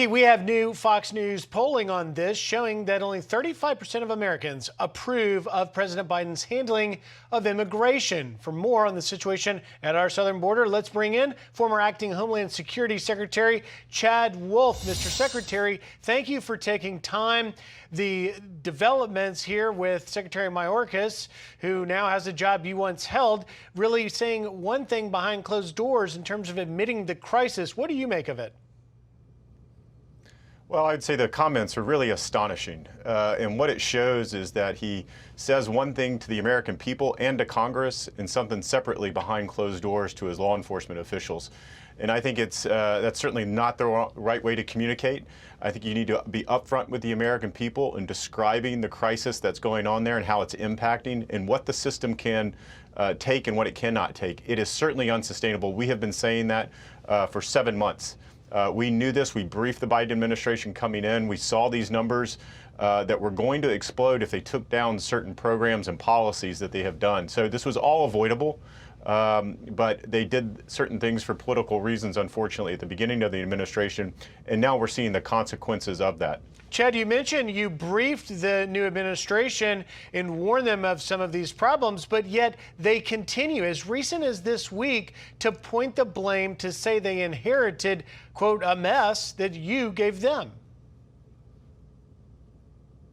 We have new Fox News polling on this showing that only 35% of Americans approve of President Biden's handling of immigration. For more on the situation at our southern border, let's bring in former acting Homeland Security Secretary Chad Wolf. Mr. Secretary, thank you for taking time. The developments here with Secretary Mayorkas, who now has a job you once held, really saying one thing behind closed doors in terms of admitting the crisis. What do you make of it? Well, I'd say the comments are really astonishing. And what it shows is that he says one thing to the American people and to Congress and something separately behind closed doors to his law enforcement officials. And I think that's certainly not the right way to communicate. I think you need to be upfront with the American people in describing the crisis that's going on there and how it's impacting and what the system can take and what it cannot take. It is certainly unsustainable. We have been saying that for 7 months. We knew this. We briefed the Biden administration coming in. We saw these numbers that were going to explode if they took down certain programs and policies that they have done. So this was all avoidable, but they did certain things for political reasons, unfortunately, at the beginning of the administration, and now we're seeing the consequences of that. Chad, you mentioned you briefed the new administration and warned them of some of these problems, but yet they continue, as recent as this week, to point the blame to say they inherited, quote, a mess that you gave them.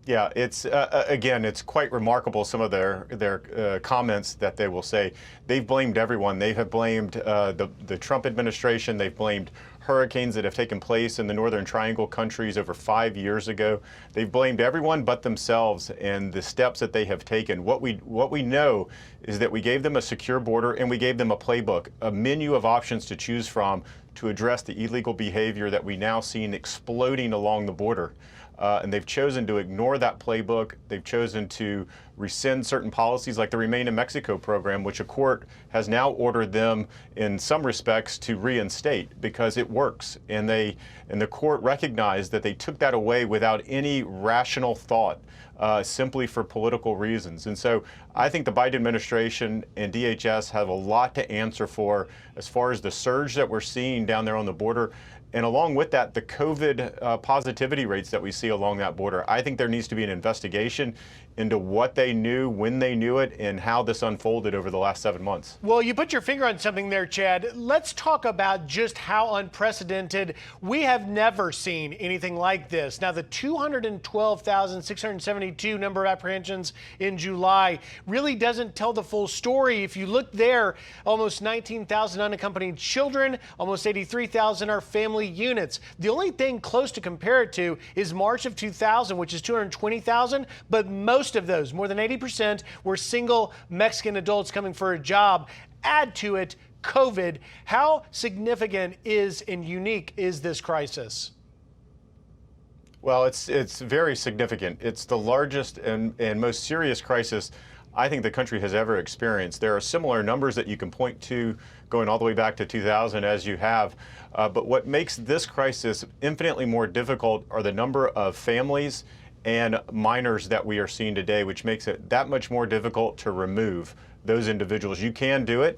Yeah, it's again, it's quite remarkable, some of their comments that they will say. They've blamed everyone. They have blamed the Trump administration. They've blamed hurricanes that have taken place in the Northern Triangle countries over 5 years ago. They've blamed everyone but themselves and the steps that they have taken. What we know is that we gave them a secure border and we gave them a playbook, a menu of options to choose from to address the illegal behavior that we now seen exploding along the border. And they've chosen to ignore that playbook. They've chosen to rescind certain policies like the Remain in Mexico program, which a court has now ordered them in some respects to reinstate because it works. And the court recognized that they took that away without any rational thought, simply for political reasons. And so I think the Biden administration and DHS have a lot to answer for as far as the surge that we're seeing down there on the border. And along with that, the COVID positivity rates that we see along that border. I think there needs to be an investigation into what they knew, when they knew it, and how this unfolded over the last 7 months. Well, you put your finger on something there, Chad. Let's talk about just how unprecedented. We have never seen anything like this. Now, the 212,672 number of apprehensions in July really doesn't tell the full story. If you look there, almost 19,000 unaccompanied children, almost 83,000 are family units. The only thing close to compare it to is March of 2000, which is 220,000, but most of those, more than 80%, were single Mexican adults coming for a job. Add to it COVID. How significant is and unique is this crisis? Well, it's very significant. It's the largest and most serious crisis I think the country has ever experienced. There are similar numbers that you can point to going all the way back to 2000 as you have. But what makes this crisis infinitely more difficult are the number of families and minors that we are seeing today, which makes it that much more difficult to remove those individuals. You can do it.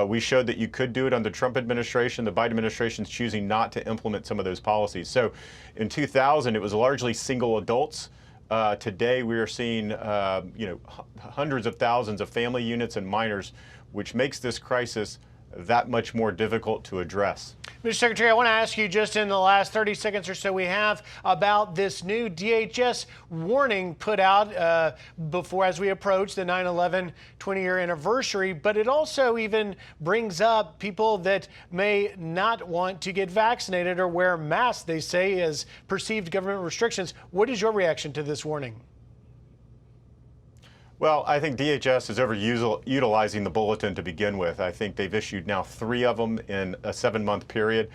We showed that you could do it under the Trump administration. The Biden administration is choosing not to implement some of those policies. So in 2000, it was largely single adults. Today, we are seeing hundreds of thousands of family units and minors, which makes this crisis that much more difficult to address. Mr. Secretary, I want to ask you just in the last 30 seconds or so we have about this new DHS warning put out before as we approach the 9/11 20-year anniversary, but it also even brings up people that may not want to get vaccinated or wear masks, they say, as perceived government restrictions. What is your reaction to this warning? Well, I think DHS is overutilizing the bulletin to begin with. I think they've issued now 3 of them in a 7-month period.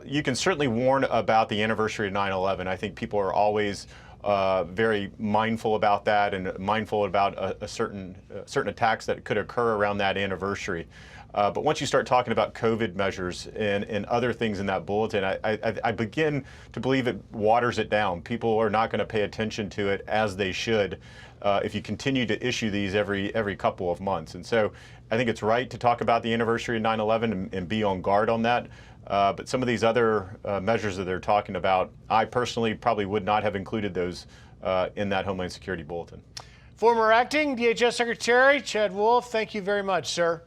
You can certainly warn about the anniversary of 9/11. I think people are always very mindful about that and mindful about certain attacks that could occur around that anniversary. But once you start talking about COVID measures and other things in that bulletin, I begin to believe it waters it down. People are not going to pay attention to it as they should if you continue to issue these every couple of months. And so I think it's right to talk about the anniversary of 9/11 and be on guard on that. But some of these other measures that they're talking about, I personally probably would not have included those in that Homeland Security bulletin. Former acting DHS Secretary Chad Wolf, thank you very much, sir.